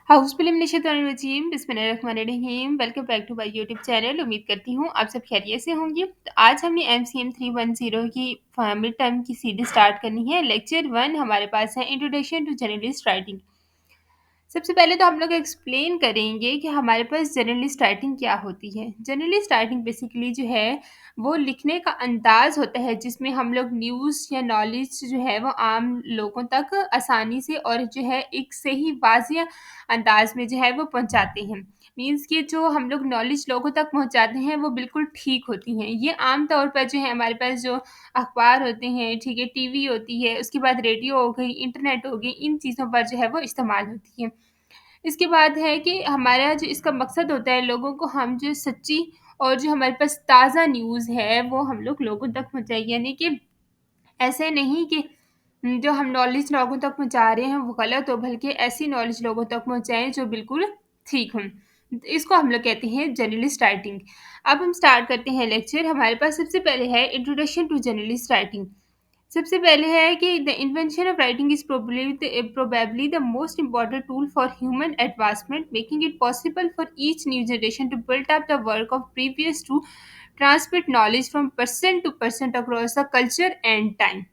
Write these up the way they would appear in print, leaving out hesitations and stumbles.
हाउसफुल निशात बिस्मिल्लाहिर्रहमानिर्रहीम। Welcome back to my YouTube channel. उम्मीद करती हूँ आप सब खैरियत से होंगे। तो आज हमने एमसीएम 310 की मिड टर्म की सीरीज स्टार्ट करनी है। लेक्चर 1 हमारे पास है इंट्रोडक्शन टू जर्नलिस्ट राइटिंग। सबसे पहले तो हम लोग एक्सप्लेन करेंगे कि हमारे पास जर्नलिस्ट राइटिंग क्या होती है। जर्नलिस्ट राइटिंग बेसिकली जो है वो लिखने का अंदाज होता है जिसमें हम लोग न्यूज़ या नॉलेज जो है वो आम लोगों तक आसानी से और जो है एक सही वाजिया अंदाज में जो है वो पहुंचाते हैं। मीन्स कि जो हम लोग नॉलेज लोगों तक पहुंचाते हैं वो बिल्कुल ठीक होती हैं। ये आम तौर पर जो है हमारे पास जो अखबार होते हैं, ठीक है, टीवी होती है, उसके बाद रेडियो हो गई, इंटरनेट हो गई, इन चीज़ों पर जो है वो इस्तेमाल होती है। इसके बाद है कि हमारा जो इसका मकसद होता है लोगों को हम जो सच्ची और जो हमारे पास ताज़ा न्यूज़ है वो हम लोग लोगों तक पहुँचाएँ। यानी कि ऐसे नहीं कि जो हम नॉलेज लोगों तक पहुँचा रहे हैं वो गलत हो, बल्कि ऐसी नॉलेज लोगों तक पहुँचाएँ जो बिल्कुल ठीक हों। इसको हम लोग कहते हैं जर्नलिस्ट राइटिंग। अब हम स्टार्ट करते हैं लेक्चर। हमारे पास सबसे पहले है इंट्रोडक्शन टू जर्नलिस्ट राइटिंग। सबसे पहले है कि the invention of writing is probably the most important tool for human advancement, making it possible for each new generation to build up the work of previous to transmit knowledge from person to person across the culture and time.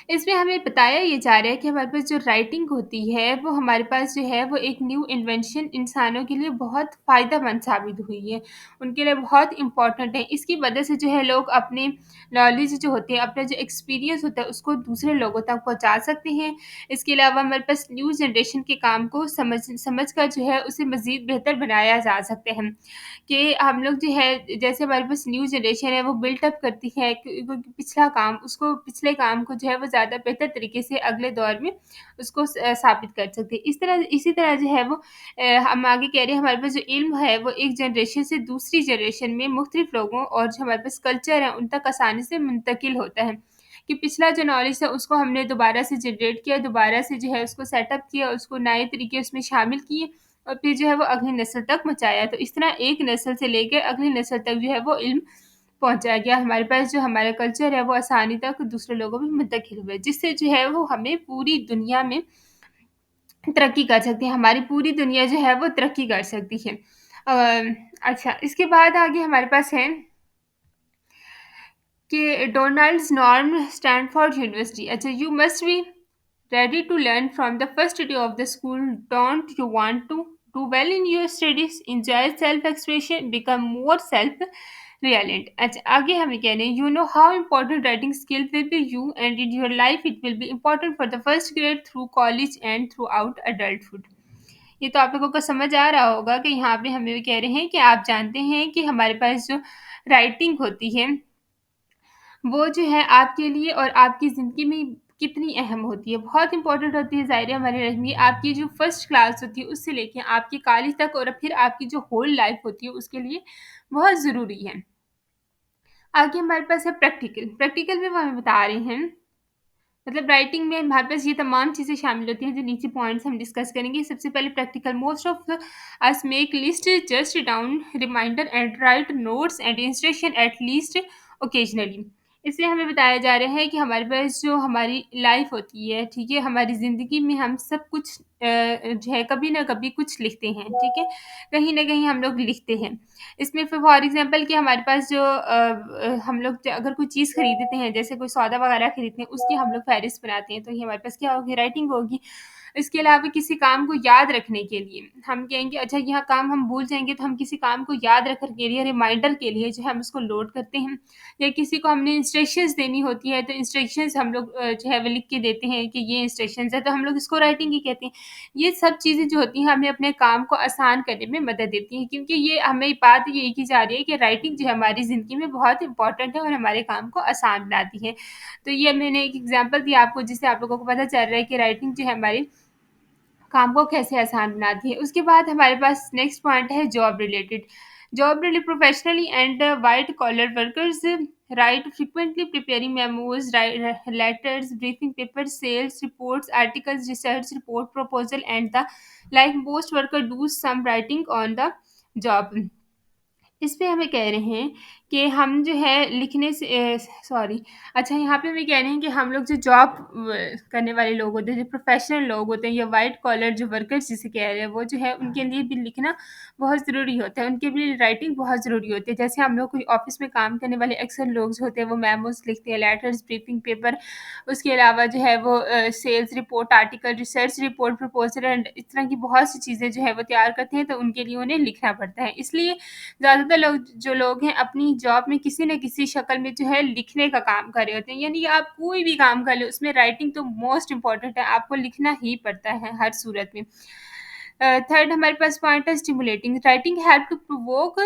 इसमें हमें बताया ये जा रहा है कि हमारे पास जो राइटिंग होती है वो हमारे पास जो है वो एक न्यू इन्वेंशन इंसानों के लिए बहुत फ़ायदेमंद साबित हुई है, उनके लिए बहुत इम्पोर्टेंट है। इसकी वजह से जो है लोग अपनी नॉलेज जो होती है, अपना जो एक्सपीरियंस होता है उसको दूसरे लोगों तक पहुँचा सकते हैं। इसके अलावा हमारे पास न्यू जनरेशन के काम को समझ कर जो है उसे मज़ीद बेहतर बनाया जा सकता है। कि हम लोग जो है जैसे हमारे पास न्यू जनरेशन है वो बिल्ट अप करती है क्योंकि पिछला काम उसको पिछले काम को जो है वो ज़्यादा बेहतर तरीके से अगले दौर में उसको साबित कर सकते हैं। इसी तरह जो है वो हम आगे कह रहे हैं हमारे पास जो इल्म है वो एक जनरेशन से दूसरी जनरेशन में मुख्तलिफ लोगों और जो हमारे पास कल्चर है उन तक आसानी से मुंतकिल होता है। कि पिछला जो नॉलेज है उसको हमने दोबारा से जनरेट किया, दोबारा से जो है उसको सेटअप किया, उसको नए तरीके उसमें शामिल किए और फिर जो है वो अगली नस्ल तक पहुँचाया। तो इस तरह एक नस्ल से लेकर अगली नस्ल तक जो है वो इल्म पहुँचाया गया। हमारे पास जो हमारा कल्चर है वो आसानी तक दूसरे लोगों में मुंतकिल हुआ है, जिससे जो है वो हमें पूरी दुनिया में तरक्की कर सकते हैं। हमारी पूरी दुनिया जो है वो तरक्की कर सकती है। अच्छा, इसके बाद आगे हमारे पास है कि डोनाल्ड्स नॉर्म स्टैनफोर्ड यूनिवर्सिटी। अच्छा, you must be ready to learn from the first day of the school. Don't you want to do well in your studies? Enjoy self expression, become more self reliant. अच्छा, आगे हमें कह रहे हैं you know how important writing skill will be you and in your life it will be important for the first grade through college and throughout adulthood. ये तो आप लोगों को समझ आ रहा होगा कि यहाँ पे हमें भी कह रहे हैं कि आप जानते हैं कि हमारे पास जो राइटिंग होती है वो जो है आपके लिए और आपकी ज़िंदगी में कितनी अहम होती है, बहुत इम्पोर्टेंट होती है। ज़ाहिर है हमारे लाइफ में आपकी जो फर्स्ट क्लास होती है उससे लेके आपकी कॉलेज तक और फिर आपकी जो होल लाइफ होती है उसके लिए बहुत ज़रूरी है। आगे हमारे पास है प्रैक्टिकल। प्रैक्टिकल में वो हमें बता रहे हैं मतलब राइटिंग में हमारे पास ये तमाम चीज़ें शामिल होती हैं जो नीचे पॉइंट्स हम डिस्कस करेंगे। सबसे पहले practical. Most of us make list just down reminder and write notes and instruction at least occasionally. इसलिए हमें बताया जा रहा है कि हमारे पास जो हमारी लाइफ होती है, ठीक है, हमारी ज़िंदगी में हम सब कुछ जो है कभी ना कभी कुछ लिखते हैं, ठीक है, कहीं ना कहीं हम लोग लिखते हैं। इसमें फॉर एग्जांपल कि हमारे पास जो हम लोग अगर कोई चीज़ खरीदते हैं, जैसे कोई सौदा वगैरह खरीदते हैं, उसकी हम लोग फ़हरिस्त बनाते हैं, तो ये हमारे पास क्या होगी, राइटिंग होगी। इसके अलावा किसी काम को याद रखने के लिए हम कहेंगे अच्छा यह काम हम भूल जाएँगे, तो हम किसी काम को याद रखने के लिए, रिमाइंडर के लिए जो है हम उसको नोट करते हैं। या किसी को हमने इंस्ट्रक्शंस देनी होती है, तो इंस्ट्रक्शंस हम लोग जो है वो लिख के देते हैं कि ये इंस्ट्रक्शंस है, तो हम लोग इसको राइटिंग ही कहते हैं। ये सब चीज़ें जो होती हैं हमें अपने काम को आसान करने में मदद देती हैं, क्योंकि ये हमें बात यही की जा रही है कि राइटिंग जो है हमारी ज़िंदगी में बहुत इंपॉर्टेंट है और हमारे काम को आसान बनाती है। तो ये मैंने एक एग्जांपल दिया आपको जिससे आप लोगों को पता चल रहा है कि राइटिंग जो है हमारे काम को कैसे आसान बनाती है। उसके बाद हमारे पास नेक्स्ट पॉइंट है job related. Job related professionally and white collar workers write frequently preparing memos, letters, briefing papers, sales reports, articles, research report, proposal and the like most worker do some writing on the job. इस पे हमें कह रहे हैं कि हम जो है लिखने से सॉरी अच्छा यहाँ पे हम ये कह रहे हैं कि हम लोग जो जॉब करने वाले लोग होते हैं, जो प्रोफेशनल लोग होते हैं या वाइट कॉलर जो वर्कर्स जिसे कह रहे हैं, वो जो है उनके लिए भी लिखना बहुत ज़रूरी होता है, उनके लिए राइटिंग बहुत ज़रूरी होती है। जैसे हम लोग कोई ऑफिस में काम करने वाले अक्सर लोग जो होते हैं वो मेमोज लिखते हैं, लेटर्स, ब्रीफिंग पेपर, उसके अलावा जो है वो sales report, article, research report, proposal and इस तरह की बहुत सी चीज़ें जो है वो तैयार करते हैं, तो उनके लिए उन्हें लिखना पड़ता है। इसलिए ज़्यादातर लोग जो लोग हैं अपनी जॉब में किसी न किसी शक्ल में जो है लिखने का काम कर रहे होते हैं। यानी कि आप कोई भी काम कर लो उसमें राइटिंग तो मोस्ट इम्पोर्टेंट है, आपको लिखना ही पड़ता है हर सूरत में। थर्ड हमारे पास पॉइंट है stimulating. Writing help to provoke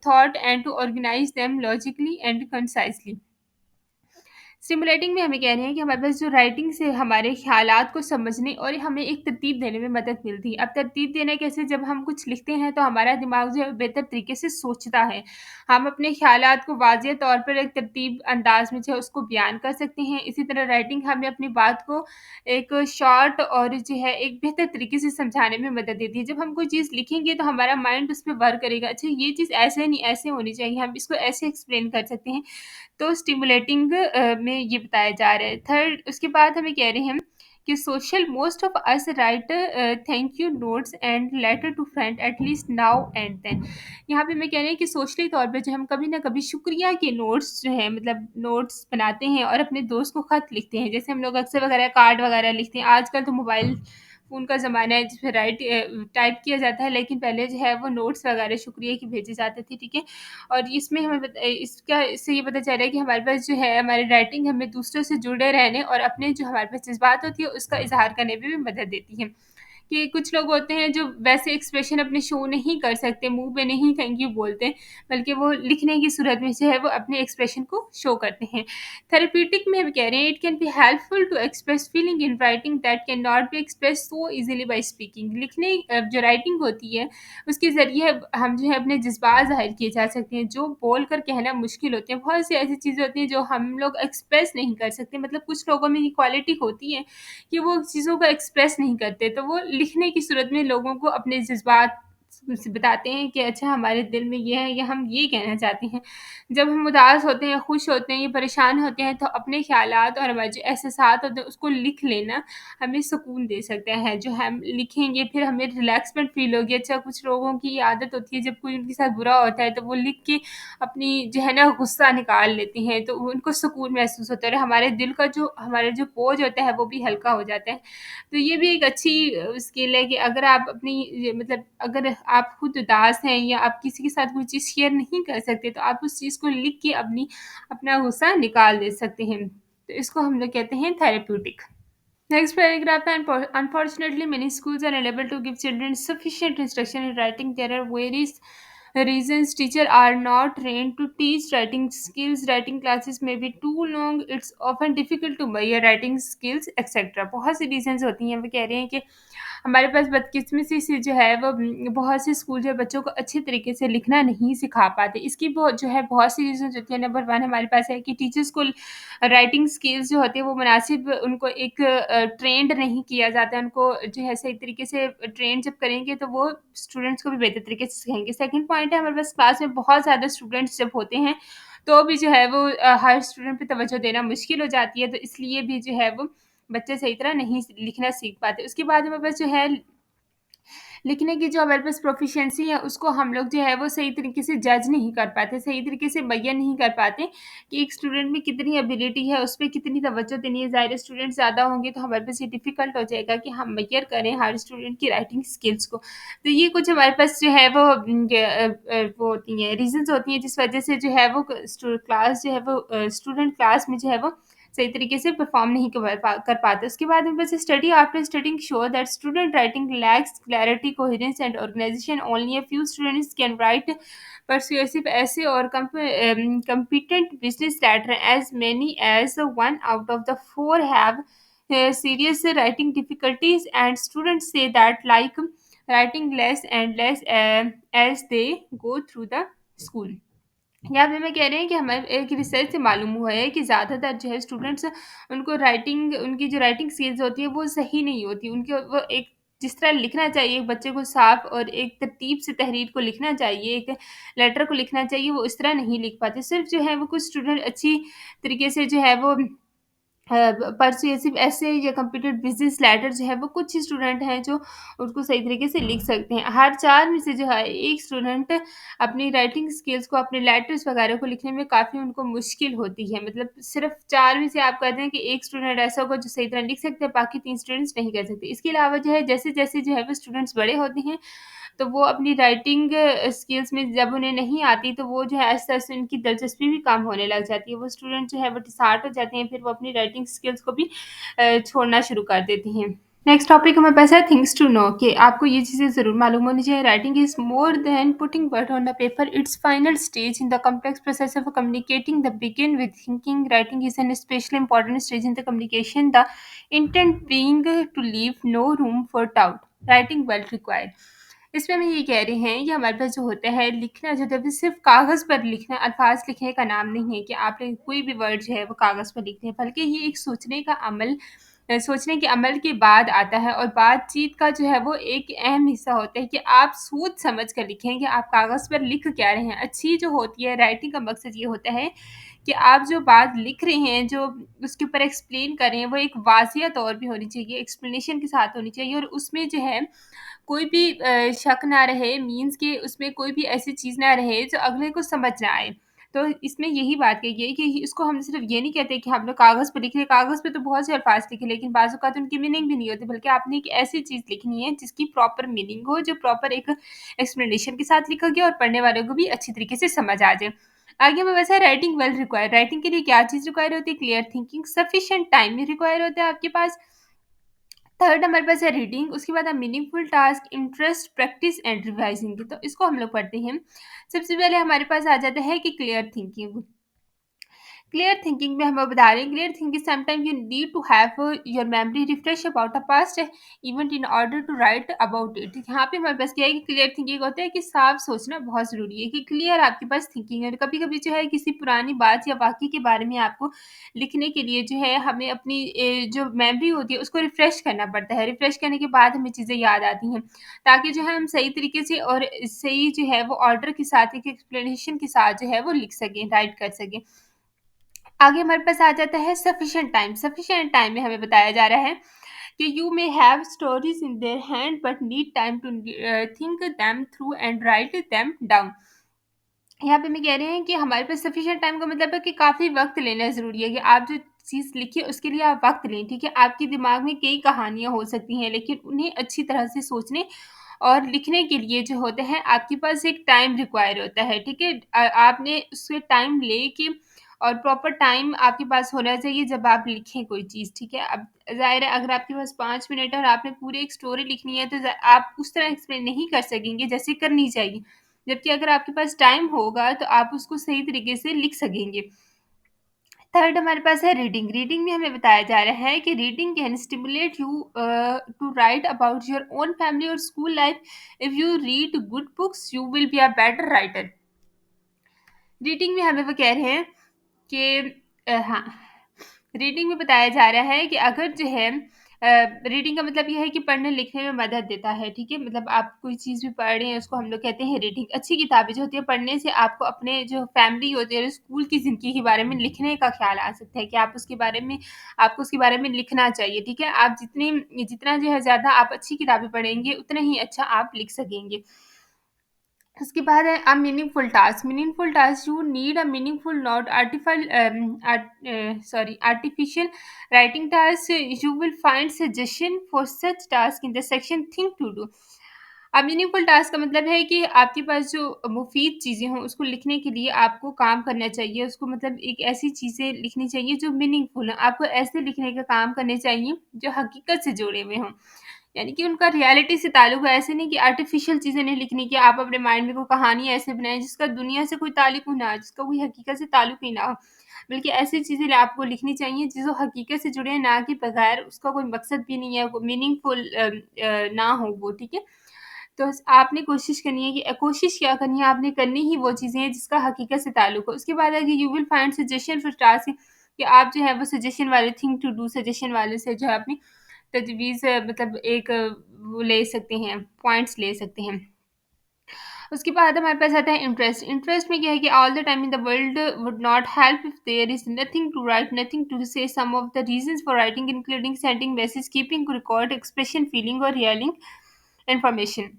thought and to organise them logically and concisely. Stimulating में हमें कह रहे हैं कि हमारे पास जो राइटिंग से हमारे ख़्यालात को समझने और हमें एक तरतीब देने में मदद मिलती है। अब तरतीब देना कैसे? जब हम कुछ लिखते हैं तो हमारा दिमाग जो है बेहतर तरीके से सोचता है। हम अपने ख़्यालात को वाज़ेह तौर पर एक तरतीब अंदाज़ में जो है उसको बयान कर सकते हैं। इसी तरह राइटिंग हमें अपनी बात को एक शॉर्ट और जो है एक बेहतर तरीके से समझाने में मदद देती है। जब हम कोई चीज़ लिखेंगे तो हमारा माइंड उस पे वर्क करेगा। अच्छा ये चीज़ ऐसे नहीं ऐसे होनी चाहिए, हम इसको ऐसे एक्सप्लेन कर सकते हैं। तो स्टिमुलेटिंग में ये बताया जा रहा है। थर्ड उसके बाद हमें कह रहे हैं कि social most of us write thank you notes and letter to friend at least now and then. यहाँ पे मैं कह रही हूँ कि सोशली तौर पे जो हम कभी ना कभी शुक्रिया के नोट्स जो हैं मतलब नोट्स बनाते हैं और अपने दोस्त को खत लिखते हैं। जैसे हम लोग अक्सर वगैरह कार्ड वगैरह लिखते हैं। आजकल तो मोबाइल फ़ोन का ज़माना है जिसमें टाइप किया जाता है, लेकिन पहले जो है वो नोट्स वगैरह शुक्रिया की भेजे जाते थे, ठीक है? और इसमें हमें इसका इससे ये पता चल रहा है कि हमारे पास जो है हमारी राइटिंग हमें दूसरों से जुड़े रहने और अपने जो हमारे पास जज़्बात होती है उसका इज़हार करने में भी मदद देती है। कि कुछ लोग होते हैं जो वैसे एक्सप्रेशन अपने शो नहीं कर सकते, मुँह पे नहीं थैंक यू बोलते, बल्कि वो लिखने की सूरत में जो है वो अपने एक्सप्रेशन को शो करते हैं। थेरेप्यूटिक में हम कह रहे हैं it can be helpful to express feeling in writing that can not be expressed so easily by speaking. लिखने जो राइटिंग होती है उसके ज़रिए हम जो है अपने जज़्बात ज़ाहिर किए जा सकते हैं, जो बोल कर कहना मुश्किल होते हैं। बहुत सी ऐसी चीज़ें होती हैं जो हम लोग एक्सप्रेस नहीं कर सकते, मतलब कुछ लोगों में ये क्वालिटी होती है कि वो चीज़ों को एक्सप्रेस नहीं करते, तो वो लिखने की सूरत में लोगों को अपने जज़्बात स बताते हैं कि अच्छा हमारे दिल में ये है या हम ये कहना चाहते हैं। जब हम उदास होते हैं, खुश होते हैं या परेशान होते हैं तो अपने ख़्यालात और हमारे जो एहसासात होते हैं उसको लिख लेना हमें सुकून दे सकता है। जो हम लिखेंगे फिर हमें रिलैक्समेंट फ़ील होगी। अच्छा कुछ लोगों की ये आदत होती है जब कोई उनके साथ बुरा होता है तो वो लिख के अपनी जो है ना गुस्सा निकाल लेती हैं, तो उनको सुकून महसूस होता है और हमारे दिल का जो हमारा जो बोझ होता है वो भी हल्का हो जाता है। तो ये भी एक अच्छी स्किल है कि अगर आप अपनी ये मतलब अगर आप खुद उदास हैं या आप किसी के साथ कोई चीज़ शेयर नहीं कर सकते, तो आप उस चीज़ को लिख के अपना गुस्सा निकाल दे सकते हैं। तो इसको हम लोग कहते हैं therapeutic. Next paragraph, unfortunately, many schools are unable to give children sufficient instruction in writing. There are various reasons. Teachers are not trained to teach writing skills. Writing classes may be too long. It's often difficult to buy writing skills, etc. बहुत सी reasons होती हैं। वो कह रहे हैं कि हमारे पास बदकिस्मती से जो है वो बहुत से स्कूल जो है बच्चों को अच्छे तरीके से लिखना नहीं सिखा पाते। इसकी बहुत जो है बहुत सी रीज़न्स होती हैं। नंबर 1 हमारे पास है कि टीचर्स को राइटिंग स्किल्स जो होती है वो मुनासिब उनको एक ट्रेंड नहीं किया जाता है। उनको जो है सही तरीके से ट्रेन जब करेंगे तो वो स्टूडेंट्स को भी बेहतर तरीके से सिखाएँगे। सेकंड पॉइंट है हमारे पास क्लास में बहुत ज़्यादा स्टूडेंट्स जब होते हैं, तो भी जो है वो हर स्टूडेंट पे तवज्जो देना मुश्किल हो जाती है। तो इसलिए भी जो है वो बच्चे सही तरह नहीं लिखना सीख पाते। उसके बाद हमारे पास जो है लिखने की जो हमारे पास प्रोफ़िशिएंसी है उसको हम लोग जो है वो सही तरीके से जज नहीं कर पाते, सही तरीके से बयान नहीं कर पाते कि एक स्टूडेंट में कितनी एबिलिटी है, उस पे कितनी तवज्जो देनी है। ज़ाहिर है स्टूडेंट ज़्यादा होंगे तो हमारे पास ये डिफ़िकल्ट हो जाएगा कि हम मेज़र करें हर स्टूडेंट की राइटिंग स्किल्स को। तो ये कुछ हमारे पास जो है वो वो होती हैं रीज़न्स होती हैं जिस वज़ह से जो है वो क्लास जो है वो स्टूडेंट क्लास में जो है वो सही तरीके से परफ़ॉर्म नहीं कर पाते। उसके बाद में बस study after studying show that student writing lakhs clarity, coherence and organisation. Only a few students can write persuasive essay or competent business letter. As many as 1 out of the 4 have serious writing difficulties, and students say that like writing less and less as they go through the school. यहाँ पे मैं कह रहे हैं कि हमारे एक research से मालूम हुआ है कि ज़्यादातर जो है स्टूडेंट्स उनको राइटिंग उनकी जो राइटिंग स्किल्स होती है वो सही नहीं होती। उनके वो एक जिस तरह लिखना चाहिए एक बच्चे को साफ और एक तरतीब से तहरीर को लिखना चाहिए, एक लेटर को लिखना चाहिए, वो इस तरह नहीं लिख पाते। सिर्फ़ जो है वो कुछ स्टूडेंट अच्छी तरीके से जो है वो पर्सुएसिव ऐसे या कंप्यूटर बिज़नेस लेटर जो है वो कुछ ही स्टूडेंट हैं जो उसको सही तरीके से लिख सकते हैं। हर 4 में से जो है 1 स्टूडेंट अपनी राइटिंग स्किल्स को अपने लेटर्स वगैरह को लिखने में काफ़ी उनको मुश्किल होती है। मतलब सिर्फ़ 4 में से आप कहते हैं कि 1 स्टूडेंट ऐसा होगा जो सही तरह लिख सकता है, बाकी 3 स्टूडेंट्स नहीं कर सकते। इसके अलावा जो है जैसे-जैसे जो है वो स्टूडेंट्स बड़े होते हैं, तो वो अपनी राइटिंग स्किल्स में जब उन्हें नहीं आती तो वो जो है आहिस्ता-आहिस्ता उनकी दिलचस्पी भी कम होने लग जाती है। वो स्टूडेंट जो है वो डिसहार्ट हो जाते हैं, फिर वो अपनी राइटिंग स्किल्स को भी छोड़ना शुरू कर देती हैं। नेक्स्ट टॉपिक हमारे पास है थिंग्स टू नो कि आपको ये चीज़ें ज़रूर मालूम होनी चाहिए। Writing is more than putting word on the paper, it's final stage in the complex process of communicating the begin with thinking. Writing is an especially important stage in the communication, the intent being to leave no room for doubt. Writing well required. इसमें हम ये कह रहे हैं कि हमारे पास जो होता है लिखना जो है वो सिर्फ़ कागज़ पर लिखना, अल्फ़ाज़ लिखने का नाम नहीं है कि आपने कोई भी वर्ड जो है वो कागज़ पर लिख दिए, बल्कि ये एक सोचने का अमल सोचने के अमल के बाद आता है और बातचीत का जो है वो एक अहम हिस्सा होता है कि आप सोच समझ कर लिखें कि आप कागज़ पर लिख क्या रहे हैं। अच्छी जो होती है राइटिंग का मकसद ये होता है कि आप जो बात लिख रहे हैं, जो उसके ऊपर एक्सप्लेन कर रहे हैं, वो एक वाज़ियत तौर पे होनी चाहिए, एक्सप्लेनेशन के साथ होनी चाहिए और उसमें जो है कोई भी शक ना रहे, मीन्स कि उसमें कोई भी ऐसी चीज़ ना रहे जो अगले को समझ ना आए। तो इसमें यही बात कही गई है कि इसको हम सिर्फ़ ये नहीं कहते कि हम लोग कागज़ पे लिख रहे हैं, कागज़ पे तो बहुत से अल्फ़ाज़ लिखे लेकिन बाज़ औक़ात उनकी मीनिंग भी नहीं होती, बल्कि आपने एक ऐसी चीज़ लिखनी है जिसकी प्रॉपर मीनिंग हो, जो प्रॉपर एक एक्सप्लेनेशन के साथ लिखा गया और पढ़ने वालों को भी अच्छी तरीके से समझ आ जाए। आगे हमें वैसा राइटिंग वेल रिक्वायर्ड, राइटिंग के लिए क्या चीज़ रिक्वायर होती है? Clear thinking, sufficient time require होता है आपके पास। थर्ड हमारे पास है रीडिंग, उसके बाद है meaningful task, interest, practice and revising. तो इसको हम लोग पढ़ते हैं। सबसे पहले हमारे पास आ जाता है कि क्लियर थिंकिंग। क्लियर थिंकिंग में हम बता रहे हैं clear thinking sometime you need to have your memory refresh about a past event in order to write about it. यहाँ पे हमारे पास क्या है कि क्लियर थिंकिंग होता है कि साफ सोचना बहुत ज़रूरी है कि क्लियर आपके पास थिंकिंग है। कभी कभी जो है किसी पुरानी बात या वाक़ये के बारे में आपको लिखने के लिए जो है हमें अपनी जो मेमोरी होती है उसको रिफ्रेश करना पड़ता है। रिफ्रेश करने के बाद हमें चीज़ें याद आती हैं ताकि जो है हम सही तरीके से और सही जो है वो ऑर्डर के साथ एक एक्सप्लेनेशन के साथ जो है वो लिख सकें, राइट कर सकें। आगे हमारे पास आ जाता है सफिशिएंट टाइम। सफिशिएंट टाइम में हमें बताया जा रहा है कि you may have stories in their hand but need time to think them through and write them down. यहाँ पे मैं कह रहे हैं कि हमारे पास सफिशिएंट टाइम का मतलब है कि काफ़ी वक्त लेना ज़रूरी है कि आप जो चीज़ लिखिए उसके लिए आप वक्त लें। ठीक है, आपके दिमाग में कई कहानियाँ हो सकती हैं लेकिन उन्हें अच्छी तरह से सोचने और लिखने के लिए जो होते हैं आपके पास एक टाइम रिक्वायर होता है। ठीक है, आपने उससे टाइम लेके और प्रॉपर टाइम आपके पास होना चाहिए जब आप लिखें कोई चीज़। ठीक है, अब ज़ाहिर है अगर आपके पास 5 मिनट है और आपने पूरी एक स्टोरी लिखनी है तो आप उस तरह एक्सप्लेन नहीं कर सकेंगे जैसे करनी चाहिए। जबकि अगर आपके पास टाइम होगा तो आप उसको सही तरीके से लिख सकेंगे। थर्ड हमारे पास है रीडिंग। रीडिंग में हमें बताया जा रहा है कि reading can stimulate you to write about your own family और school life. If you read good books you will be a better writer. Reading में हमें वो कह रहे हैं कि हाँ, रीडिंग में बताया जा रहा है कि अगर जो है रीडिंग का मतलब ये है कि पढ़ने लिखने में मदद देता है। ठीक है, मतलब आप कोई चीज़ भी पढ़ रहे हैं उसको हम लोग कहते हैं रीडिंग। अच्छी किताबें जो होती है पढ़ने से आपको अपने जो फैमिली होती है और स्कूल की ज़िंदगी के बारे में लिखने का ख्याल आ सकता है कि आप उसके बारे में आपको उसके बारे में लिखना चाहिए। ठीक है, आप जितना जो है ज़्यादा आप अच्छी किताबें पढ़ेंगे उतना ही अच्छा आप लिख सकेंगे। उसके बाद है a meaningful task. Meaningful task you need a meaningful not artificial writing task. You will find suggestion for such task in the section think to do. अब मीनिंगफुल टास्क का मतलब है कि आपके पास जो मुफीद चीज़ें हों उसको लिखने के लिए आपको काम करना चाहिए। उसको मतलब एक ऐसी चीज़ें लिखनी चाहिए जो मीनिंगफुल हों। आपको ऐसे लिखने का काम करने चाहिए जो हकीकत से जुड़े हुए हों। यानी कि उनका रियलिटी से ताल्लुक है। ऐसे नहीं कि आर्टिफ़िशियल चीज़ें नहीं लिखनी कि आप अपने माइंड में कोई कहानी ऐसे बनाएँ जिसका दुनिया से कोई ताल्लुक ही ना हो, जिसका कोई हकीकत से ताल्लुक ही ना हो। बल्कि ऐसी चीज़ें आपको लिखनी चाहिए जो हकीकत से जुड़े हैं, ना कि बगैर उसका कोई मकसद भी नहीं है, वो मीनिंगफुल ना हो वो, ठीक है? तो आपने कोशिश करनी है कि कोशिश क्या करनी है, आपने करनी ही वो चीज़ें हैं जिसका हकीकत से ताल्लुक हो। उसके बाद है कि you will find suggestion for task कि आप जो है वो सजेशन वाले थिंक टू डू सजेशन वाले से जो है अपनी तजवीज़ मतलब एक वो ले सकते हैं, पॉइंट्स ले सकते हैं। उसके बाद हमारे पास आता है इंटरेस्ट। इंटरेस्ट में क्या है कि all the time in the world would not help if there is nothing to write, nothing to say. Some of the reasons for writing including sending message, keeping record, expression, feeling और relaying information.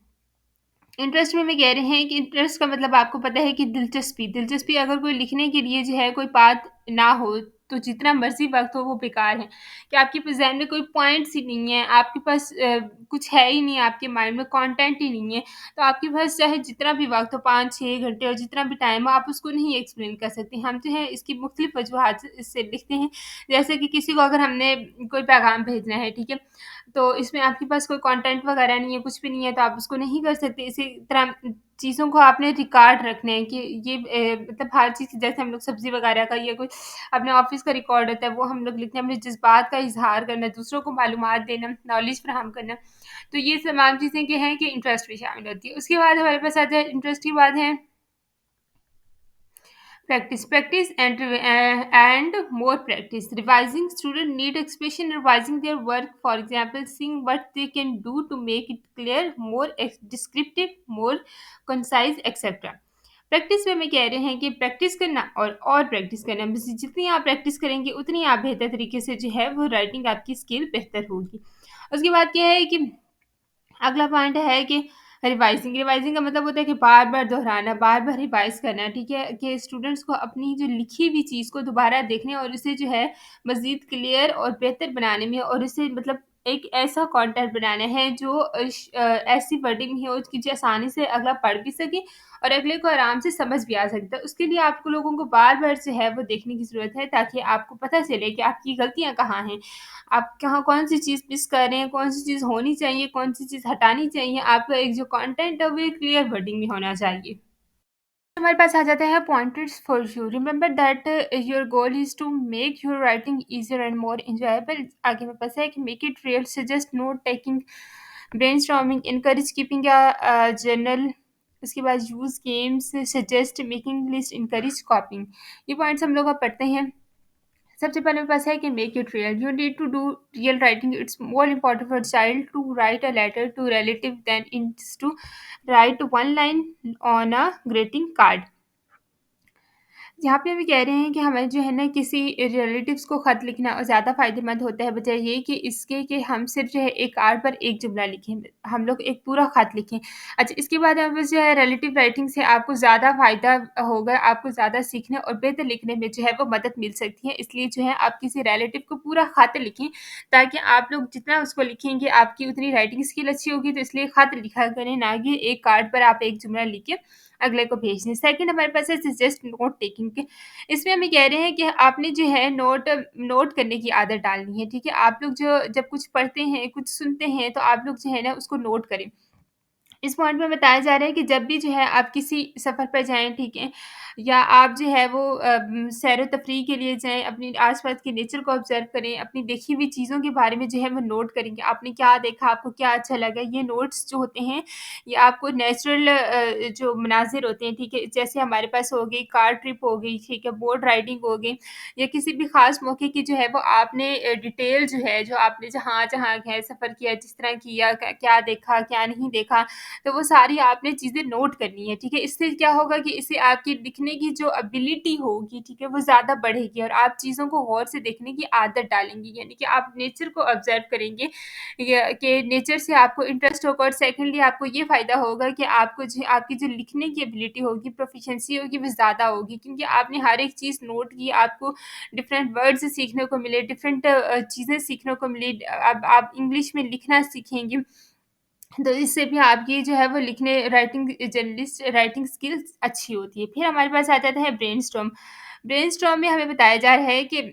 Interest में कह रहे हैं कि interest का मतलब आपको पता है कि दिलचस्पी। दिलचस्पी अगर कोई लिखने के लिए जो है कोई बात ना हो, तो जितना मर्ज़ी वक़्त हो वो बेकार है। कि आपके पास ज़हन में कोई पॉइंट्स ही नहीं है, आपके पास कुछ है ही नहीं, आपके माइंड में कंटेंट ही नहीं है, तो आपके पास चाहे जितना भी वक़्त हो 5-6 घंटे और जितना भी टाइम हो, आप उसको नहीं एक्सप्लेन कर सकते। हम जो है इसकी मुख्तलिफ़ वजूहात से इससे लिखते हैं। जैसे कि किसी को अगर हमने कोई पैगाम भेजना है, ठीक है? तो इसमें आपके पास कोई कंटेंट वगैरह नहीं है, कुछ भी नहीं है, तो आप उसको नहीं कर सकते। इसी तरह चीज़ों को आपने रिकॉर्ड रखना है कि ये मतलब हर चीज़, जैसे हम लोग सब्ज़ी वगैरह का या कोई अपने ऑफ़िस का रिकॉर्ड होता है, वो हम लोग लिखते हैं। अपने जज़्बात का इज़हार करना, दूसरों को मालूमात देना, नॉलेज फ़राहम करना। तो ये तमाम चीज़ें क्या हैं कि इंटरेस्ट में शामिल होती है। उसके बाद हमारे पास आता है इंटरेस्ट के बाद है practice, practice and more practice. Revising, student need expression revising their work. For example, seeing what they can do to make it clear, more descriptive, more concise, etc. Practice में कह रहे हैं कि प्रैक्टिस करना और प्रैक्टिस करना, बस जितनी आप प्रैक्टिस करेंगे उतनी आप बेहतर तरीके से जो है वो राइटिंग आपकी स्किल बेहतर होगी। उसके बाद क्या है कि अगला पॉइंट है कि रिवाइज़िंग। रिवाइज़िंग का मतलब होता है कि बार-बार दोहराना, बार-बार रिवाइज़ करना, ठीक है? कि स्टूडेंट्स को अपनी जो लिखी हुई चीज़ को दोबारा देखने और उसे जो है मज़ीद क्लियर और बेहतर बनाने में, और उसे मतलब एक ऐसा कंटेंट बनाना है जो ऐसी वर्डिंग हो कि जो आसानी से अगला पढ़ भी सके और अगले को आराम से समझ भी आ सकता है। उसके लिए आपको लोगों को बार-बार जो है वो देखने की ज़रूरत है, ताकि आपको पता चले कि आपकी गलतियाँ कहाँ हैं। आप कहाँ कौन-सी चीज़ मिस कर रहे हैं, कौन-सी चीज़ होनी चाहिए, कौन-सी चीज़ हटानी चाहिए। आपका एक जो कंटेंट है वो एक क्लियर वर्डिंग में होना चाहिए। हमारे पास आ जाता है pointers for you. Remember that your goal is to make your writing easier and more enjoyable. आगे मेरे पास है कि make it real, suggest note taking, brainstorming, encourage keeping journal. उसके बाद use games, suggest making list, encourage copying. ये points हम लोग अब पढ़ते हैं। सबसे पहले मेरे पास है कि make it real. You need to do real writing. It's more important for child to write a letter to relative than it's to write one line on a greeting card. यहाँ पे भी कह रहे हैं कि हमें जो है ना किसी रिलेटिव्स को ख़त लिखना ज़्यादा फ़ायदेमंद होता है, बजाय ये कि इसके कि हम सिर्फ़ जो है एक कार्ड पर एक जुमला लिखें, हम लोग एक पूरा ख़त लिखें। अच्छा, इसके बाद अब जो है रिलेटिव राइटिंग से आपको ज़्यादा फ़ायदा होगा, आपको ज़्यादा सीखने और बेहतर लिखने में जो है वो मदद मिल सकती है। इसलिए जो है आप किसी रिलेटिव को पूरा ख़त लिखें, ताकि आप लोग जितना उसको लिखेंगे आपकी उतनी राइटिंग स्किल अच्छी होगी। तो इसलिए ख़त लिखा करें, ना कि एक कार्ड पर आप एक जुमला लिख के अगले को भेज दें। सेकंड हमारे पास है जस्ट नोट टेकिंग के। इसमें हमें कह रहे हैं कि आपने जो है नोट नोट करने की आदत डालनी है, ठीक है? आप लोग जो जब कुछ पढ़ते हैं, कुछ सुनते हैं, तो आप लोग जो है ना उसको नोट करें। इस पॉइंट में बताया जा रहा है कि जब भी जो है आप किसी सफ़र पे जाएँ, ठीक है? या आप जो है वो सैर-ओ-तफ़रीह के लिए जाएँ, अपनी आस-पास के नेचर को ऑब्ज़र्व करें, अपनी देखी हुई चीज़ों के बारे में जो है वो नोट करेंगे। आपने क्या देखा, आपको क्या अच्छा लगा, ये नोट्स जो होते हैं, ये आपको नेचुरल जो मनाज़िर होते हैं, ठीक है? जैसे हमारे पास हो गई कार ट्रिप हो गई, ठीक है? बोट राइडिंग हो गई, या किसी भी ख़ास मौके की जो है वो आपने डिटेल जो है, जो आपने जहाँ-जहाँ गए, सफ़र किया, जिस तरह किया, क्या देखा, क्या नहीं देखा, तो वो सारी आपने चीज़ें नोट करनी है, ठीक है? इससे क्या होगा कि इससे आपकी लिखने की जो एबिलिटी होगी, ठीक है, वो ज़्यादा बढ़ेगी और आप चीज़ों को गौर से देखने की आदत डालेंगी। यानी कि आप नेचर को ऑब्ज़र्व करेंगे, या कि नेचर से आपको इंटरेस्ट होगा, और सेकंडली आपको ये फ़ायदा होगा कि आपको जो आपकी जो लिखने की एबिलिटी होगी, प्रोफ़िशिएंसी होगी, वो ज़्यादा होगी, क्योंकि आपने हर एक चीज़ नोट की, आपको डिफरेंट वर्ड्स सीखने को मिले, डिफरेंट चीज़ें सीखने को मिली। अब आप इंग्लिश में लिखना सीखेंगे, तो इससे भी आपकी जो है वो लिखने राइटिंग जर्नलिस्ट राइटिंग स्किल्स अच्छी होती है। फिर हमारे पास आ जाता है ब्रेनस्टॉर्म। ब्रेनस्टॉर्म में हमें बताया जा रहा है कि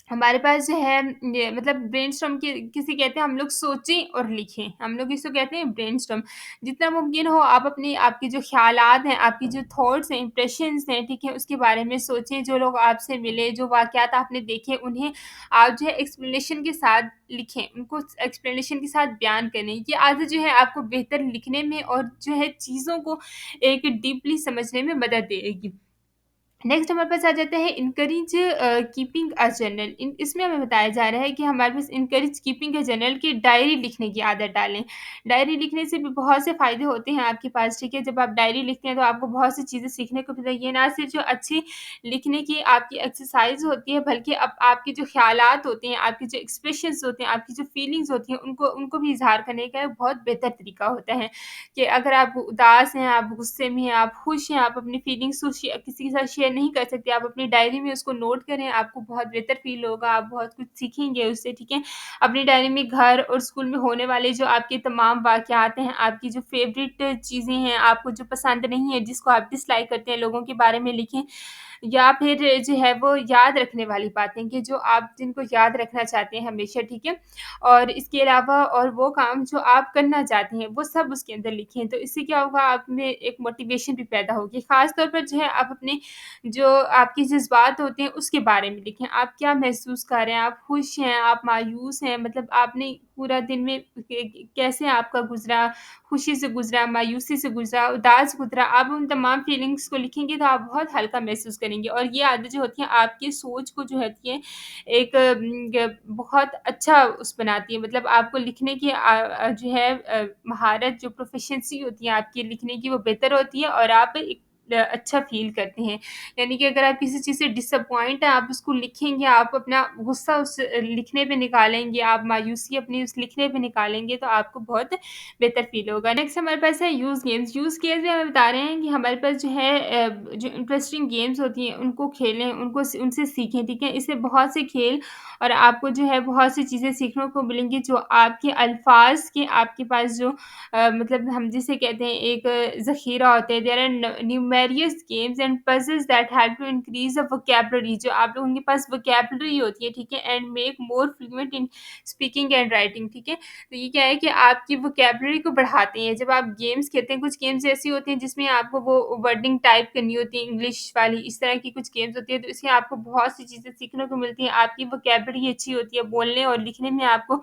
हमारे पास जो है ये मतलब ब्रेनस्टॉर्म के किसे कहते हैं, हम लोग सोचें और लिखें, हम लोग इसको कहते हैं ब्रेनस्टॉर्म। जितना मुमकिन हो आप अपनी आपके जो ख़्यालात हैं, आपकी जो थॉट्स हैं, इंप्रेशंस हैं, ठीक है? उसके बारे में सोचें। जो लोग आपसे मिले, जो वाक़यात आपने देखे, उन्हें आप जो है एक्सप्लेनेशन के साथ लिखें, उनको एक्सप्लेनेशन के साथ बयान करें। ये आदत जो है आपको बेहतर लिखने में और जो है चीज़ों को एक डीपली समझने में मदद देगी। नेक्स्ट हमारे पास आ जाता है इनकरेज कीपिंग अ जर्नल। इन इसमें हमें बताया जा रहा है कि हमारे पास इनकरेज कीपिंग अ जर्नल की डायरी लिखने की आदत डालें। डायरी लिखने से भी बहुत से फ़ायदे होते हैं आपके पास, ठीक है? जब आप डायरी लिखते हैं तो आपको बहुत सी चीज़ें सीखने को मिलती हैं। ये ना सिर्फ़ जो अच्छी लिखने की आपकी एक्सरसाइज़ होती है, बल्कि आपके जो ख़्यालात होते हैं, आपके जो एक्सप्रेशंस होते हैं, आपकी जो फीलिंग्स होती हैं, उनको उनको भी इज़हार करने का एक बहुत बेहतर तरीका होता है। कि अगर आप उदास हैं, आप गुस्से में हैं, आप खुश हैं, आप अपनी फीलिंग्स को किसी के साथ शेयर नहीं कर सकते, आप अपनी डायरी में उसको नोट करें, आपको बहुत बेहतर फ़ील होगा, आप बहुत कुछ सीखेंगे उससे, ठीक है? अपनी डायरी में घर और स्कूल में होने वाले जो आपके तमाम वाक़यात हैं, आपकी जो फ़ेवरेट चीज़ें हैं, आपको जो पसंद नहीं है, जिसको आप डिसलाइक करते हैं, लोगों के बारे में लिखें। या फिर जो है वो याद रखने वाली बातें कि जो आप जिनको याद रखना चाहते हैं हमेशा, ठीक है? और इसके अलावा और वो काम जो आप करना चाहते हैं, वो सब उसके अंदर लिखें। तो इससे क्या होगा, आप में एक मोटिवेशन भी पैदा होगी। ख़ास तौर पर जो है आप अपने जो आपके जज़्बात होते हैं, उसके बारे में लिखें। आप क्या महसूस कर रहे हैं? आप खुश हैं, आप मायूस हैं, मतलब आपने पूरा दिन में कैसे आपका गुज़रा, खुशी से गुज़रा, मायूसी से गुज़रा, उदास गुज़रा, आप उन तमाम फीलिंग्स को लिखेंगे तो आप बहुत हल्का महसूस करेंगे और ये आदत जो होती है आपकी सोच को जो होती है एक बहुत अच्छा बनाती है, मतलब आपको लिखने की जो है महारत जो प्रोफ़िशिएंसी होती है आपकी लिखने की वो बेहतर होती है और आप एक अच्छा फ़ील करते हैं। यानी कि अगर आप किसी चीज़ से डिसअपॉइंट हैं, आप उसको लिखेंगे, आप अपना गुस्सा उस लिखने पे निकालेंगे, आप मायूसी अपनी उस लिखने पे निकालेंगे, तो आपको बहुत बेहतर फ़ील होगा। नेक्स्ट हमारे पास है यूज़ गेम्स। यूज़ गेम्स में हमें बता रहे हैं कि हमारे पास जो है जो इंटरेस्टिंग गेम्स होती हैं, उनको खेलें, उनको उनसे सीखें, ठीक है? इससे बहुत से खेल और आपको जो है बहुत सी चीज़ें सीखने को मिलेंगी जो आपके अल्फ़ाज़ के आपके पास जो मतलब हम जिसे कहते हैं एक ज़ख़ीरा होता है। There are numerous games and puzzles that help to increase the vocabulary, जो आप लोगों के पास वोकैब्युलरी होती है, ठीक है? And make more fluent in speaking and writing, ठीक है? तो ये क्या है कि आपकी वोकैब्युलरी को बढ़ाते हैं। जब आप गेम्स खेलते हैं, कुछ गेम्स ऐसी होती हैं जिसमें आपको वो वर्डिंग टाइप करनी होती है इंग्लिश वाली, इस तरह की कुछ गेम्स होती है, तो इससे आपको बहुत सी चीज़ें सीखने को मिलती हैं। आपकी वोकैब्युलरी अच्छी होती है, बोलने और लिखने में आपको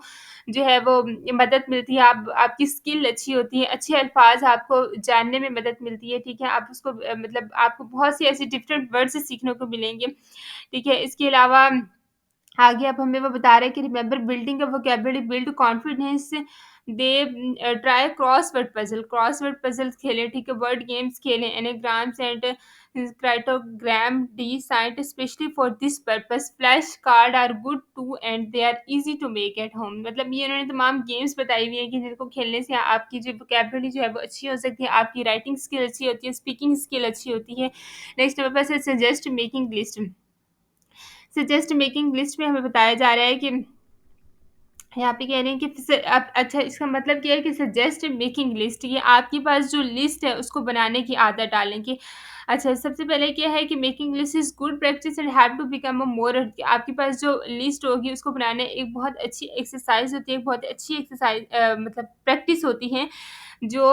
जो है वो मदद मिलती है। आप आपकी स्किल अच्छी होती है, अच्छे अल्फ़ाज़ आपको जानने में मदद मिलती है, ठीक है? आप उसको मतलब आपको बहुत सी ऐसी डिफरेंट वर्ड्स सीखने को मिलेंगे, ठीक है? इसके अलावा आगे अब हमें वो बता रहे हैं कि remember building a vocabulary build confidence, they try crossword puzzles खेलें, ठीक है? वर्ड गेम्स खेलें, anagrams and cryptogram decide specially for this purpose, flash card are good to and they are easy to make at home. मतलब ये उन्होंने तमाम games बताई हुई हैं कि जिनको खेलने से आपकी जो वोकैब्युलरी जो है वो अच्छी हो सकती है, आपकी राइटिंग स्किल अच्छी होती है, स्पीकिंग स्किल अच्छी होती है। नेक्स्ट हमारे पास है सजेस्ट मेकिंग लिस्ट में हमें बताया जा रहा है कि यहाँ पे कह रहे हैं कि आप अच्छा इसका मतलब क्या है कि सजेस्ट मेकिंग लिस्ट, ये आपके पास जो लिस्ट है उसको बनाने की आदत डालें कि अच्छा सबसे पहले क्या है कि making list is good practice and have to become a more, आपके पास जो लिस्ट होगी उसको बनाने एक बहुत अच्छी एक्सरसाइज होती है, एक बहुत अच्छी एक्सरसाइज मतलब प्रैक्टिस होती है जो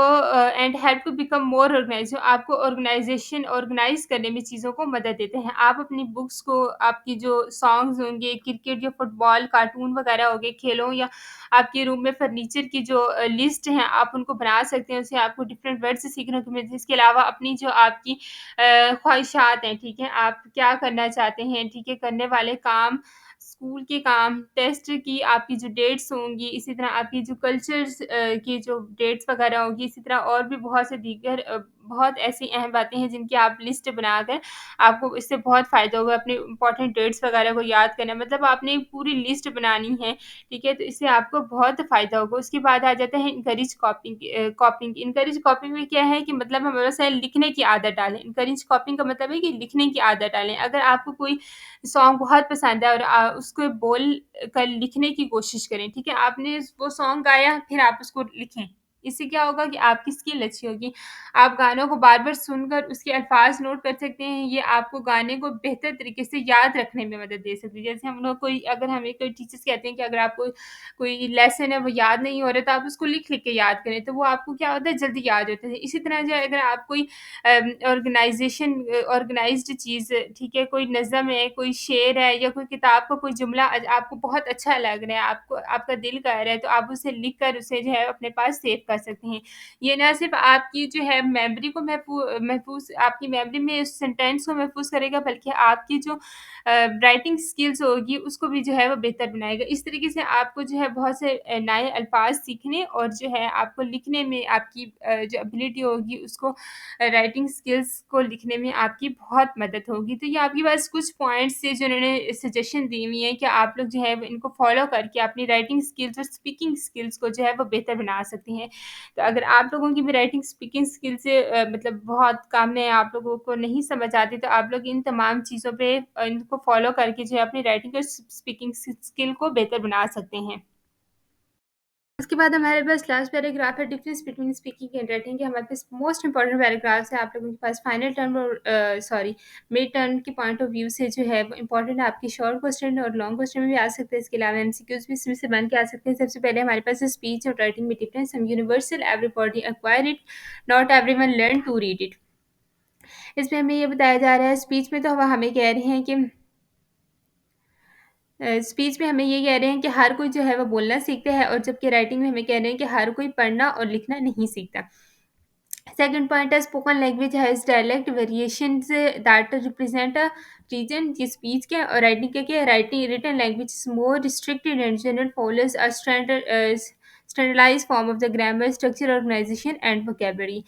and help to become more organise, जो आपको ऑर्गेनाइज करने में चीज़ों को मदद देते हैं। आप अपनी बुक्स को आपकी जो सॉन्ग्स होंगे, क्रिकेट या फुटबॉल, कार्टून वगैरह हो गए, खेलों या आपके रूम में फर्नीचर की जो लिस्ट है आप उनको बना सकते हैं, उससे आपको डिफरेंट वर्ड्स सीखने को मिलते हैं। इसके अलावा अपनी जो आपकी ख्वाहिशात हैं, ठीक है? आप क्या करना चाहते हैं, ठीक है? करने वाले काम, स्कूल के काम, टेस्ट की आपकी जो डेट्स होंगी, इसी तरह आपकी जो कल्चर्स की जो डेट्स वगैरह होंगी, इसी तरह और भी बहुत से दीगर बहुत ऐसी अहम बातें हैं जिनकी आप लिस्ट बनाकर आपको इससे बहुत फ़ायदा होगा अपने इम्पोर्टेंट डेट्स वगैरह को याद करना, मतलब आपने एक पूरी लिस्ट बनानी है, ठीक है? तो इससे आपको बहुत फ़ायदा होगा। उसके बाद आ जाता है इनकरेज कॉपिंग। इनकरेज कॉपिंग में क्या है कि मतलब हम हमेशा लिखने की आदत डालें। इनकरेज कॉपिंग का मतलब है कि लिखने की आदत डालें। अगर आपको कोई सॉन्ग बहुत पसंद है और उसको बोल कर लिखने की कोशिश करें, ठीक है? आपने वो सॉन्ग गाया, फिर आप उसको लिखें। इससे क्या होगा कि आपकी स्किल अच्छी होगी। आप गानों को बार-बार सुनकर उसके अल्फ़ाज़ नोट कर सकते हैं। ये आपको गाने को बेहतर तरीके से याद रखने में मदद दे सकती है। जैसे हम लोग कोई अगर हमें कोई टीचर्स कहते हैं कि अगर आपको कोई लेसन है वो याद नहीं हो रहा, तो आप उसको लिख-लिख के याद करें, तो वो आपको क्या होता है जल्दी याद होता है। इसी तरह जो है अगर आप कोई ऑर्गेनाइज़्ड चीज़, ठीक है, कोई नज़म है, कोई शेर है या कोई किताब का कोई जुमला आपको बहुत अच्छा लग रहा है, आपको आपका दिल कह रहा है, तो आप उसे लिख कर उसे जो है अपने पास सेव कर सकते हैं। ये ना सिर्फ़ आपकी जो है मेमोरी को महफ़ूज़ आपकी मेमोरी में उस सेंटेंस को महफ़ूज़ करेगा, बल्कि आपकी जो राइटिंग स्किल्स होगी उसको भी जो है वो बेहतर बनाएगा। इस तरीके से आपको जो है बहुत से नए अल्फ़ाज़ सीखने और जो है आपको लिखने में आपकी जो एबिलिटी होगी उसको राइटिंग स्किल्स को लिखने में आपकी बहुत मदद होगी। तो ये आपके पास कुछ पॉइंट्स थे जो उन्होंने सजेशन दी हुई हैं कि आप लोग जो है वो इनको फ़ॉलो करके अपनी राइटिंग स्किल्स और स्पीकिंग स्किल्स को जो है वो बेहतर बना सकती हैं। तो अगर आप लोगों की भी राइटिंग स्पीकिंग स्किल से मतलब बहुत कम है, आप लोगों को नहीं समझ आती, तो आप लोग इन तमाम चीज़ों पे इनको फ़ॉलो करके जो है अपनी राइटिंग और स्पीकिंग स्किल को बेहतर बना सकते हैं। उसके बाद हमारे पास लास्ट पैराग्राफ है difference between speaking and writing के हमारे पास मोस्ट इंपॉर्टेंट पैराग्राफ्स है आप लोगों के पास फाइनल टर्म और सॉरी मिड टर्म के पॉइंट ऑफ व्यू से जो है वो इंपॉर्टेंट है आपकी शॉर्ट क्वेश्चन और लॉन्ग क्वेश्चन में भी आ सकते हैं इसके अलावा एमसीक्यूज भी इसमें से बन के आ सकते हैं सबसे पहले हमारे पास स्पीच और राइटिंग में डिफरेंस हम universal everybody acquire it not everyone learn to read it इसमें हमें ये बताया जा रहा है स्पीच में तो हमें कह रहे हैं कि स्पीच में हमें ये कह रहे हैं कि हर कोई जो है वो बोलना सीखता है और जबकि राइटिंग में हमें कह रहे हैं कि हर कोई पढ़ना और लिखना नहीं सीखता। सेकंड पॉइंट है spoken language has dialect variations that represent a region ये स्पीच के और राइटिंग के क्या writing written language is more restricted and general follows a standardised form of the grammar structure organisation and vocabulary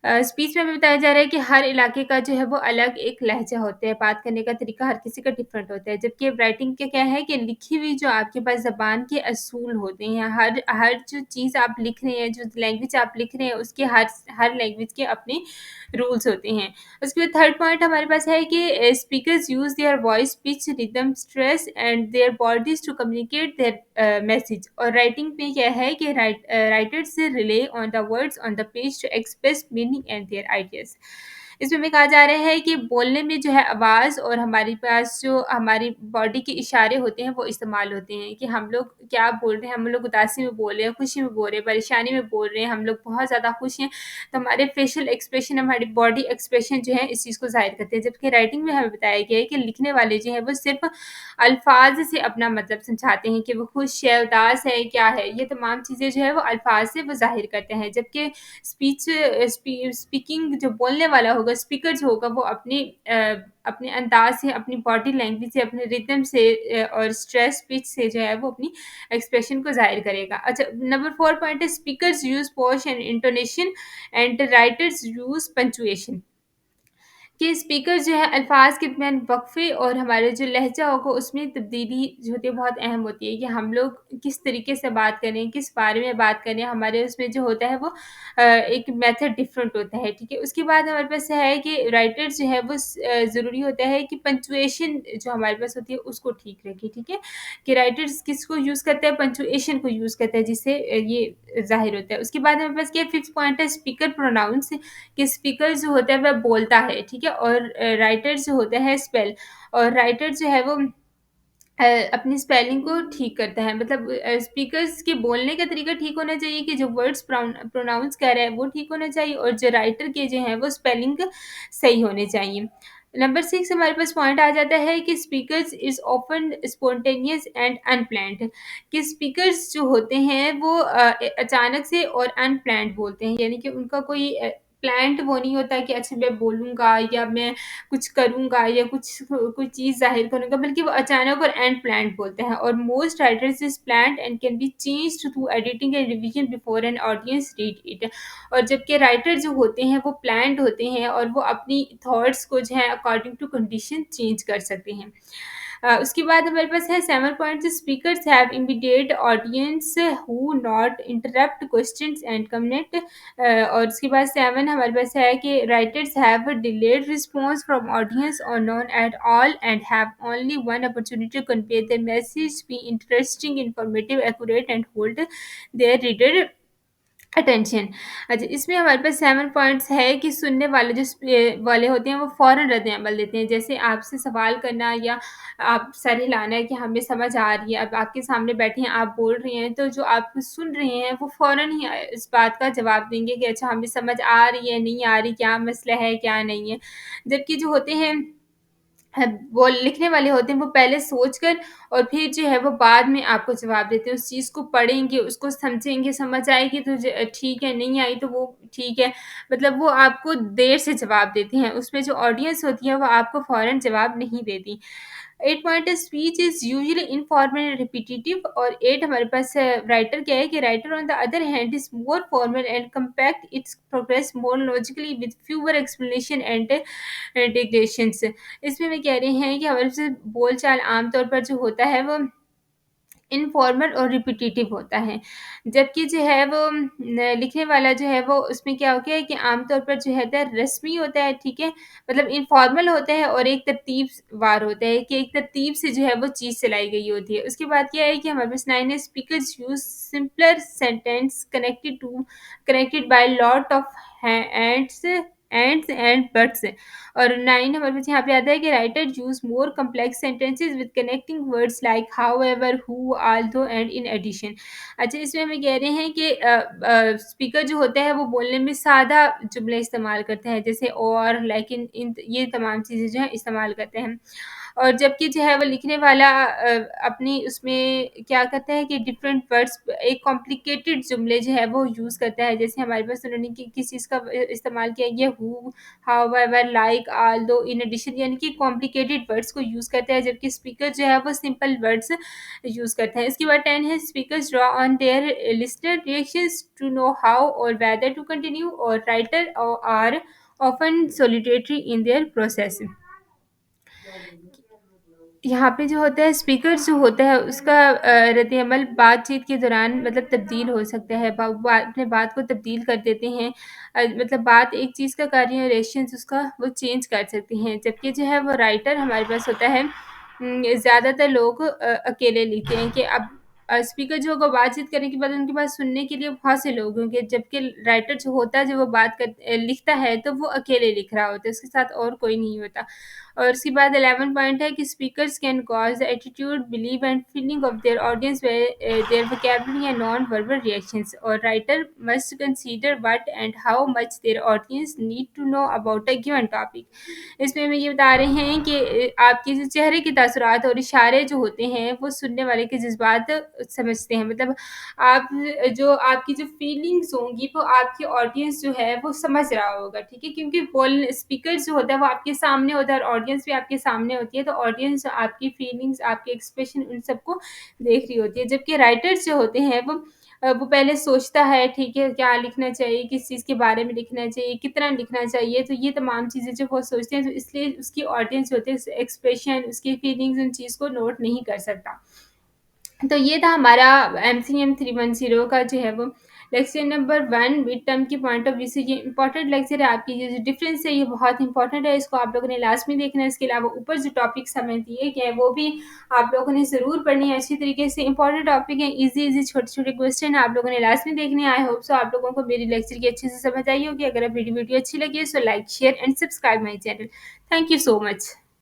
speech में हमें बताया जा रहा है कि हर इलाके का जो है वो अलग एक लहजा होता है, बात करने का तरीका हर किसी का डिफरेंट होता है। जबकि राइटिंग का क्या है कि लिखी हुई जो आपके पास ज़बान के असूल होते हैं, हर हर जो चीज़ आप लिख रहे हैं, जो लैंग्वेज आप लिख रहे हैं, उसके हर हर लैंग्वेज के अपने रूल्स होते हैं। उसके बाद थर्ड पॉइंट हमारे पास है कि speakers use their voice, pitch, rhythm, stress and their bodies to communicate their message और राइटिंग में क्या है कि writers rely on the words on the page to express meaning and their ideas. इसमें हमें कहा जा रहा है कि बोलने में जो है आवाज़ और हमारे पास जो हमारी बॉडी के इशारे होते हैं वो इस्तेमाल होते हैं कि हम लोग क्या बोल रहे हैं, हम लोग उदासी में बोल रहे हैं, खुशी में बोल रहे हैं, परेशानी में बोल रहे हैं, हम लोग बहुत ज़्यादा खुश हैं, तो हमारे फेशियल एक्सप्रेशन, हमारी बॉडी एक्सप्रेशन जो है इस चीज़ को ज़ाहिर करते हैं। जबकि राइटिंग में हमें बताया गया है कि लिखने वाले जो है वो सिर्फ़ अल्फ़ाज़ से अपना मतलब समझाते हैं कि वो खुश है, उदास है, क्या है, ये तमाम चीज़ें जो है वो अल्फ़ाज़ से वो ज़ाहिर करते हैं। जबकि स्पीकिंग जो बोलने वाला होगा, स्पीकर जो होगा वो अपने अंदाज़ से, अपनी बॉडी लैंग्वेज से, अपने रिदम से और स्ट्रेस पिच से जो है वो अपनी एक्सप्रेशन को ज़ाहिर करेगा। अच्छा नंबर 4 पॉइंट है speakers use posh and intonation and writers use punctuation. कि स्पीकर जो है अल्फ़ाज़ के दरमियान वक़्फ़े और हमारे जो लहज़ा होगा उसमें तब्दीली जो होती है बहुत अहम होती है कि हम लोग किस तरीके से बात करें, किस बारे में बात करें, हमारे उसमें जो होता है वो एक मेथड डिफ़रेंट होता है, ठीक है? उसके बाद हमारे पास है कि राइटर जो है वो ज़रूरी होता है कि पंक्चुएशन जो हमारे पास होती है उसको ठीक रखें, ठीक है? कि राइटर्स किसको यूज़ करते हैं पंक्चुएशन को यूज़ करते हैं जिससे ये ज़ाहिर होता है। उसके बाद हमारे पास क्या है 5th पॉइंट है स्पीकर प्रोनाउंस कि स्पीकर जो होता है वह बोलता है, ठीक है? और राइटर जो होता है स्पेल और राइटर जो है वो अपनी स्पेलिंग को ठीक करता है मतलब स्पीकर्स के बोलने का तरीका ठीक होना चाहिए कि जो वर्ड्स प्रोनाउंस कर रहा है वो ठीक होना चाहिए और जो राइटर के जो हैं वो स्पेलिंग सही होने चाहिए। नंबर 6 हमारे पास पॉइंट आ जाता है कि speakers is often spontaneous and unplanned कि स्पीकर्स जो होते हैं वो अचानक से और अनप्लान्ड बोलते हैं यानी कि उनका कोई प्लान्ड वो नहीं होता कि अच्छा मैं बोलूँगा या मैं कुछ करूँगा या कोई चीज़ ज़ाहिर करूँगा बल्कि वो अचानक और अनप्लान्ड बोलते हैं और most writers is planned and can be changed through editing and revision before an audience read it और जबकि राइटर जो होते हैं वो प्लान्ड होते हैं और वो अपनी थॉट्स को जो है अकॉर्डिंग टू कंडीशन चेंज कर सकते हैं। उसके बाद हमारे पास है 7 points speakers have immediate audience who not interrupt questions and comment और उसके बाद 7 हमारे पास है कि writers have a delayed response from audience और none at all and have only one opportunity to convey their message, be interesting, informative, accurate and hold their reader attention. अच्छा इसमें हमारे पास 7 पॉइंट्स है कि सुनने वाले जो वाले होते हैं वो फ़ौरन रद्द-ए-अमल देते हैं। जैसे आपसे सवाल करना या आप सर हिलाना है कि हमें समझ आ रही है, अब आपके सामने बैठे हैं, आप बोल रहे हैं, तो जो आप सुन रहे हैं वो फ़ौरन ही इस बात का जवाब देंगे कि अच्छा हमें समझ आ रही है, नहीं आ रही, क्या मसला है, क्या नहीं है। जबकि जो होते हैं है वो लिखने वाले होते हैं वो पहले सोचकर और फिर जो है वो बाद में आपको जवाब देते हैं। उस चीज़ को पढ़ेंगे, उसको समझेंगे, समझ आएगी तो ठीक है, नहीं आई तो वो ठीक है। मतलब वो आपको देर से जवाब देते हैं। उसमें जो ऑडियंस होती है वो आपको फ़ौरन जवाब नहीं देती। 8 pointer speech is usually informal and repetitive और 8 हमारे पास राइटर क्या है कि writer on the other hand is more formal and compact, it's progress more logically with fewer explanation and digressions. इसमें वे कह रहे हैं कि हमारे से बोलचाल आमतौर पर जो होता है वो इनफॉर्मल और रिपिटिटिव होता है। जबकि जो है वो लिखने वाला जो है वो उसमें क्या हो गया है कि आमतौर पर जो है रस्मी होता है, ठीक है? मतलब इनफॉर्मल होता है और एक तरतीब वार होता है कि एक तरतीब से जो है वो चीज़ चलाई गई होती है। उसके बाद क्या है कि हमारे पास 9 है speakers use simpler sentence connected by lot of ands and buts. और 9 हमारे पास यहाँ पे आता है कि writer use more complex sentences with connecting words like however, who, although and in addition. अच्छा, इसमें हमें कह रहे हैं कि स्पीकर जो होता है वो बोलने में सादा जुमले इस्तेमाल करते हैं, जैसे और, लेकिन, इन ये तमाम चीज़ें जो हैं इस्तेमाल करते हैं। और जबकि जो है वो लिखने वाला अपनी उसमें क्या करता है कि डिफरेंट वर्ड्स एक कॉम्प्लिकेटेड जुमले जो है वो यूज़ करता है। जैसे हमारे पास उन्होंने किस चीज़ का इस्तेमाल किया, ये who, however, like, although, in addition, यानी कि कॉम्प्लिकेटेड वर्ड्स को यूज़ करता है, जबकि स्पीकर जो है वो सिंपल वर्ड्स यूज़ करता है। इसके बाद 10 है speakers draw on their listed reactions to know how और वेदर टू कंटिन्यू, और writer are often solitary in their process. यहाँ पे जो होता है स्पीकर जो होता है उसका रद्द-ए-अमल बातचीत के दौरान मतलब तब्दील हो सकता है। अपने बात को तब्दील कर देते हैं। मतलब बात एक चीज़ का कर रही है, रिएक्शंस उसका वो चेंज कर सकते हैं। जबकि जो है वो राइटर हमारे पास होता है, ज़्यादातर लोग अकेले लिखते हैं कि अब स्पीकर जो होगा बातचीत करने के बाद उनके पास सुनने के लिए बहुत से लोग होंगे, जबकि राइटर जो होता है, जब वो लिखता है तो वो अकेले लिख रहा होता है, उसके साथ और कोई नहीं होता। और उसके बाद 11 पॉइंट है कि speakers can cause the attitude, believe and feeling of their audience their vocabulary and non verbal reactions, और writer must consider what and how much their audience need to know about a given topic. इसमें हमें ये बता रहे हैं कि आपके जो चेहरे के तासुरात और इशारे जो होते हैं वो सुनने वाले के जज़्बात समझते हैं। मतलब आप जो आपकी जो फीलिंग्स होंगी वो आपकी ऑडियंस जो है वो समझ रहा होगा, ठीक है? क्योंकि स्पीकर जो होता है वो आपके सामने होता है और ऑडियंस भी आपके सामने होती है, तो ऑडियंस आपकी फीलिंग्स, आपके एक्सप्रेशन उन सबको देख रही होती है। जबकि राइटर्स जो होते हैं वो पहले सोचता है, ठीक है, क्या लिखना चाहिए, किस चीज़ के बारे में लिखना चाहिए, कितना लिखना चाहिए, तो ये तमाम चीज़ें जब वो सोचते हैं तो इसलिए उसकी ऑडियंस जो होती है एक्सप्रेशन, उसकी फीलिंग्स उन चीज़ को नोट नहीं कर सकता। तो ये था हमारा एमसीएम 310 का जो है वो लेक्चर नंबर 1 मिड टर्म के पॉइंट ऑफ व्यू से ये इम्पोर्टेंट लेक्चर है। आपकी ये जो डिफरेंस है ये बहुत इंपॉर्टेंट है, इसको आप लोगों ने लास्ट में देखना है। इसके अलावा ऊपर जो टॉपिक्स हमें दिए गए हैं वो भी आप लोगों ने ज़रूर पढ़नी है अच्छी तरीके से। इंपॉर्टेंट टॉपिक है, ईजी छोटे-छोटे क्वेश्चन आप लोगों ने लास्ट में देखने हैं। आई होप सो आप लोगों को मेरी लेक्चर की अच्छे से समझ आई होगी। अगर आप मेरी वीडियो अच्छी लगी है so like, share and subscribe my channel. Thank you so much.